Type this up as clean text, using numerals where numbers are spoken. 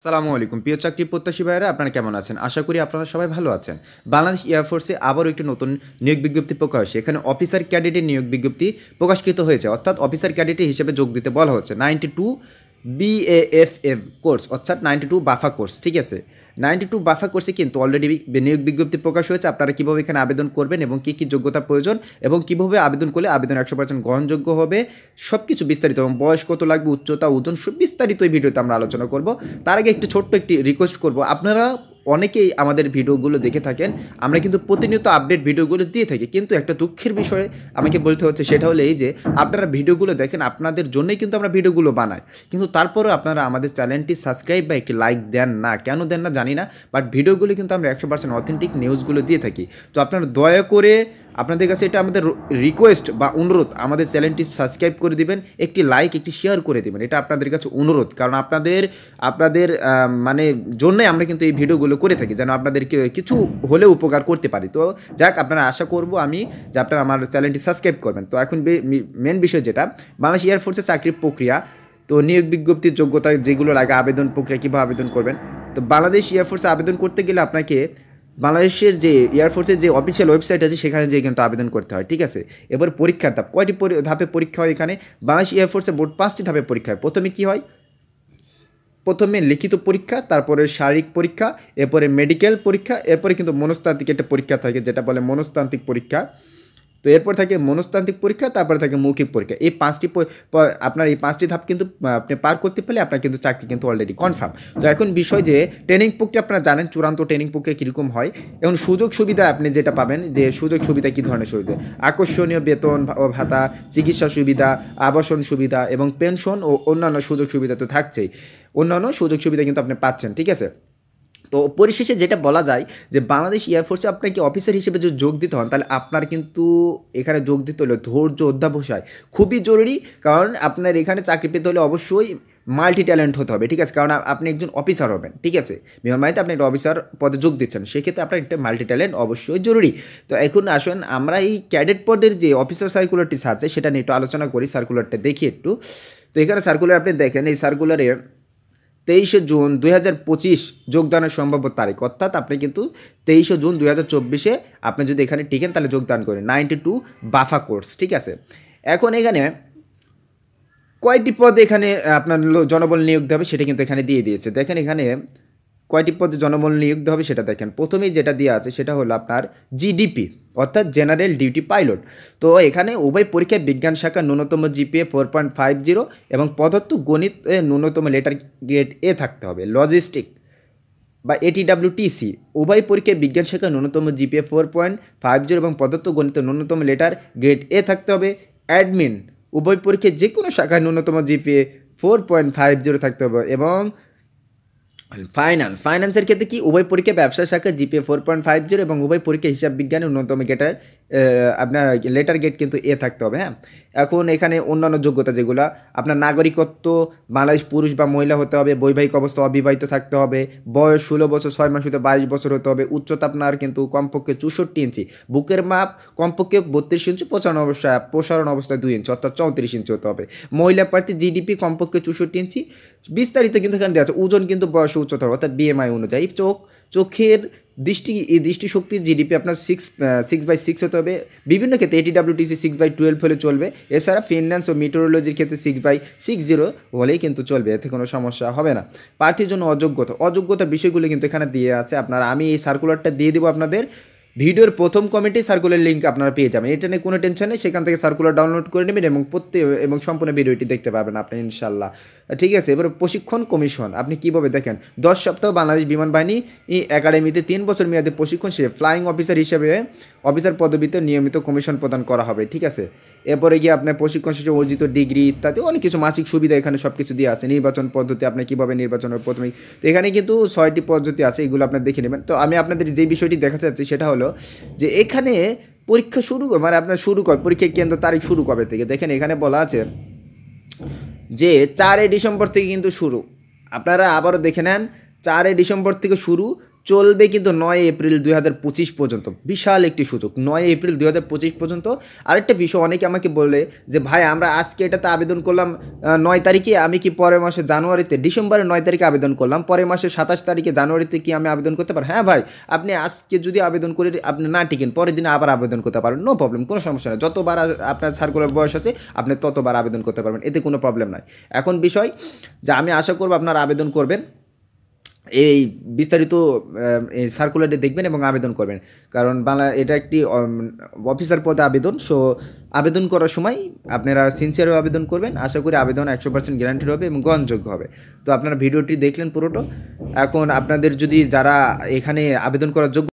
সালামু আলাইকুম প্রিয় চাকরি প্রত্যাশী ভাইয়েরা, আপনারা কেমন আছেন? আশা করি আপনারা সবাই ভালো আছেন। বাংলাদেশ এয়ারফোর্সে আবারও একটি নতুন নিয়োগ বিজ্ঞপ্তি প্রকাশ হয়েছে। এখানে অফিসার ক্যাডেটের নিয়োগ বিজ্ঞপ্তি প্রকাশিত হয়েছে, অর্থাৎ অফিসার ক্যাডেটের হিসেবে যোগ দিতে বলা হচ্ছে 92 BAFF কোর্স, অর্থাৎ 92 বাফা কোর্স। ঠিক আছে, 92 বাফা কোর্সে কিন্তু অলরেডি নিয়োগ বিজ্ঞপ্তি প্রকাশ হয়েছে। আপনারা কীভাবে এখানে আবেদন করবেন এবং কী কী যোগ্যতা প্রয়োজন এবং কীভাবে আবেদন করলে আবেদন 100% গ্রহণযোগ্য হবে, সব কিছু বিস্তারিত এবং বয়স কত লাগবে, উচ্চতা, ওজন, সব বিস্তারিত এই ভিডিওতে আমরা আলোচনা করব। তার আগে একটি ছোট্ট একটি রিকোয়েস্ট করব, আপনারা অনেকেই আমাদের ভিডিওগুলো দেখে থাকেন, আমরা কিন্তু প্রতিনিয়ত আপডেট ভিডিওগুলো দিয়ে থাকি, কিন্তু একটা দুঃখের বিষয় আমাকে বলতে হচ্ছে, সেটা হলো এই যে আপনারা ভিডিওগুলো দেখেন, আপনাদের জন্যই কিন্তু আমরা ভিডিওগুলো বানাই, কিন্তু তারপরেও আপনারা আমাদের চ্যানেলটি সাবস্ক্রাইব বা একটি লাইক দেন না। কেন দেন না জানি না, বাট ভিডিওগুলো কিন্তু আমরা 100% অথেন্টিক নিউজগুলো দিয়ে থাকি। তো আপনারা দয়া করে, আপনাদের কাছে এটা আমাদের রিকোয়েস্ট বা অনুরোধ, আমাদের চ্যানেলটি সাবস্ক্রাইব করে দিবেন, একটি লাইক, একটি শেয়ার করে দিবেন, এটা আপনাদের কাছে অনুরোধ। কারণ আপনাদের মানে জন্যই আমরা কিন্তু এই ভিডিওগুলো করে থাকি, যেন আপনাদেরকে কিছু হলেও উপকার করতে পারি। তো যাক, আপনারা আশা করব আমি যে আপনারা আমার চ্যানেলটি সাবস্ক্রাইব করবেন। তো এখন মেন বিষয় যেটা, বাংলাদেশ এয়ারফোর্সের চাকরির প্রক্রিয়া, তো নিয়োগ বিজ্ঞপ্তির যোগ্যতা যেগুলো লাগে, আবেদন প্রক্রিয়া কীভাবে আবেদন করবেন। তো বাংলাদেশ এয়ারফোর্সে আবেদন করতে গেলে আপনাকে বাংলাদেশের যে এয়ারফোর্সের যে অফিসিয়াল ওয়েবসাইট আছে সেখানে যেয়ে কিন্তু আবেদন করতে হয়। ঠিক আছে, এবার পরীক্ষার ধাপ, কয়টি ধাপে পরীক্ষা হয় এখানে? বাংলাদেশ এয়ারফোর্সে মোট 5টি ধাপে পরীক্ষা হয়। প্রথমে কী হয়? প্রথমে লিখিত পরীক্ষা, তারপরে শারীরিক পরীক্ষা, এরপরে মেডিকেল পরীক্ষা, এরপরে কিন্তু মনস্তাত্ত্বিক একটা পরীক্ষা থাকে, যেটা বলে মনস্তান্ত্রিক পরীক্ষা। তো এরপর থাকে মনস্তান্ত্রিক পরীক্ষা, তারপরে থাকে মৌখিক পরীক্ষা। এই 5টি আপনার এই 5টি ধাপ কিন্তু আপনি পার করতে পারলে আপনার কিন্তু চাকরি কিন্তু অলরেডি কনফার্ম। তো এখন বিষয় যে ট্রেনিং প্রক্রিয়া, আপনারা জানেন চূড়ান্ত ট্রেনিং প্রক্রিয়া কীরকম হয়। এখন সুযোগ সুবিধা আপনি যেটা পাবেন, যে সুযোগ সুবিধা কী ধরনের সুবিধা? আকর্ষণীয় বেতন ও ভাতা, চিকিৎসা সুবিধা, আবাসন সুবিধা এবং পেনশন ও অন্যান্য সুযোগ সুবিধা তো থাকছেই। অন্যান্য সুযোগ সুবিধা কিন্তু আপনি পাচ্ছেন। ঠিক আছে, তো পরিশেষে যেটা বলা যায় যে বাংলাদেশ এয়ারফোর্সে আপনাকে অফিসার হিসেবে যদি যোগ দিতে হন, তাহলে আপনার কিন্তু এখানে যোগ দিতে হলে ধৈর্য, অধ্যাবসায় খুবই জরুরি। কারণ আপনার এখানে চাকরি পেতে হলে অবশ্যই মাল্টি ট্যালেন্ট হতে হবে। ঠিক আছে, কারণ আপনি একজন অফিসার হবেন। ঠিক আছে, বিমান বাহিনীতে আপনি একটা অফিসার পদে যোগ দিচ্ছেন, সেক্ষেত্রে আপনার একটা মাল্টি ট্যালেন্ট অবশ্যই জরুরি। তো এখন আসুন আমরা এই ক্যাডেট পদের যে অফিসার সার্কুলারটি ছাড়ছে সেটা নিয়ে একটু আলোচনা করি। সার্কুলারটা দেখি একটু। তো এখানে সার্কুলার আপনি দেখেন, এই সার্কুলারে 23শে জুন 2025 যোগদানের সম্ভাব্য তারিখ, অর্থাৎ আপনি কিন্তু 23শে জুন 2024 আপনি যদি এখানে টিকেন তাহলে যোগদান করেন 92 বাফা কোর্স। ঠিক আছে, এখন এখানে কয়টি পদে এখানে আপনার জনবল নিয়োগ দেবে সেটা কিন্তু এখানে দিয়ে দিয়েছে। দেখেন এখানে কয়টি পদে জনবল নিয়োগ হবে সেটা দেখেন। প্রথমেই যেটা দেওয়া আছে সেটা হলো আপনার জিডিপি, অর্থাৎ জেনারেল ডিউটি পাইলট। তো এখানে উভয় পরীক্ষায় বিজ্ঞান শাখা ন্যূনতম জিপিএ 4.50 এবং পদার্থ গণিত ন্যূনতম লেটার গ্রেড এ থাকতে হবে। লজিস্টিক বা ATWTC উভয় পরীক্ষায় বিজ্ঞান শাখা ন্যূনতম জিপিএ 4.50 এবং পদার্থ গণিত ন্যূনতম লেটার গ্রেড এ থাকতে হবে। অ্যাডমিন উভয় পরীক্ষায় যে কোনো শাখায় ন্যূনতম জিপিএ 4.50 থাকতে হবে। এবং ফাইন্যান্সের ক্ষেত্রে কি, উভয় পরীক্ষায় ব্যবসা শাখা জিপিএ 4.50 এবং উভয় পরীক্ষা হিসাব বিজ্ঞানে ন্যূনতম আপনার লেটার গেট কিন্তু এ থাকতে হবে। হ্যাঁ, এখন এখানে অন্যান্য যোগ্যতা যেগুলো, আপনার নাগরিকত্ব বাংলাদেশ পুরুষ বা মহিলা হতে হবে, বৈবাহিক অবস্থা অবিবাহিত থাকতে হবে, বয়স 16 বছর 6 মাস হতে 22 বছর হতে হবে, উচ্চতা আপনার কিন্তু কমপক্ষে 64 ইঞ্চি, বুকের মাপ কমপক্ষে 32 ইঞ্চি, প্রসারণ অবস্থায় 2 ইঞ্চি অর্থাৎ 34 ইঞ্চি হতে হবে। মহিলা প্রার্থী জিডিপি কমপক্ষে 64 ইঞ্চি। বিস্তারিত কিন্তু এখানে দেওয়া আছে। ওজন কিন্তু বয়স উচ্চতা অর্থাৎ BMI অনুযায়ী। চোখের দৃষ্টিশক্তির জিডিপি আপনার 6/6 হতে হবে। বিভিন্ন ক্ষেত্রে ATWTC 6/12 হলে চলবে। এছাড়া ফিন্যান্স ও মিটোরোলজির ক্ষেত্রে 6/60 হলেই কিন্তু চলবে, এতে কোনো সমস্যা হবে না। প্রার্থীর জন্য অযোগ্যতা বিষয়গুলো কিন্তু এখানে দিয়ে আছে। আমি এই সার্কুলারটা দিয়ে দেবো আপনাদের ভিডিওর প্রথম কমেন্টে, সার্কুলার লিঙ্ক আপনারা পেয়ে যাবেন। এটা নিয়ে কোনো টেনশন নেই, সেখান থেকে সার্কুলার ডাউনলোড করে নেবেন এবং সম্পূর্ণ ভিডিওটি দেখতে পাবেন আপনি ইনশাল্লাহ। ঠিক আছে, এবার প্রশিক্ষণ কমিশন আপনি কীভাবে দেখেন, 10 সপ্তাহ বাংলাদেশ বিমান বাহিনী একাডেমিতে 3 বছর মেয়াদে প্রশিক্ষণ শেষে ফ্লাইং অফিসার হিসেবে অফিসার পদবিতে নিয়মিত কমিশন প্রদান করা হবে। ঠিক আছে, এরপরে গিয়ে আপনার প্রশিক্ষণ শেষে অর্জিত ডিগ্রি ইত্যাদি অনেক কিছু মাসিক সুবিধা এখানে সব কিছু দেওয়া আছে। নির্বাচন পদ্ধতি আপনি কীভাবে নির্বাচনের প্রথমে, তো এখানে কিন্তু 6টি পদ্ধতি আছে, এগুলো আপনার দেখে নেবেন। তো আমি আপনাদের যে বিষয়টি দেখাতে চাচ্ছি সেটা হলো যে এখানে পরীক্ষা মানে আপনার শুরু কবে, পরীক্ষার কেন্দ্র তারিখ শুরু কবে থেকে, দেখেন এখানে বলা আছে যে 4 ডিসেম্বর থেকে কিন্তু শুরু। আপনারা আবারও দেখে নেন, 4 ডিসেম্বর থেকে শুরু, চলবে কিন্তু 9 এপ্রিল 2025 পর্যন্ত। বিশাল একটি সুযোগ 9 এপ্রিল 2025 পর্যন্ত। আরেকটা বিষয়, অনেকে আমাকে বলে যে ভাই আমরা আজকে এটাতে আবেদন করলাম 9 তারিখে, আমি কি পরের মাসে জানুয়ারিতে ডিসেম্বরের 9 তারিখে আবেদন করলাম, পরের মাসে 27 তারিখে জানুয়ারিতে কি আমি আবেদন করতে পারি? হ্যাঁ ভাই, আপনি আজকে যদি আবেদন করে আপনি না টিকেন, পরের দিনে আবার আবেদন করতে পারবেন, নো প্রবলেম, কোনো সমস্যা নেই। যতবার আপনার সার্কুলার বয়স আছে আপনি ততবার আবেদন করতে পারবেন, এতে কোনো প্রবলেম নাই। এখন বিষয় যে আমি আশা করব আপনারা আবেদন করবেন, এই বিস্তারিত এই সার্কুলারটি দেখবেন এবং আবেদন করবেন। কারণ এটা একটি অফিসার পদে আবেদন, সো আবেদন করার সময় আপনারা সিনসিয়ারও আবেদন করবেন। আশা করি আবেদন 100% গ্যারান্টেড হবে এবং গ্রহণযোগ্য হবে। তো আপনারা ভিডিওটি দেখলেন পুরোটা। এখন আপনাদের যদি যারা এখানে আবেদন করার যোগ্য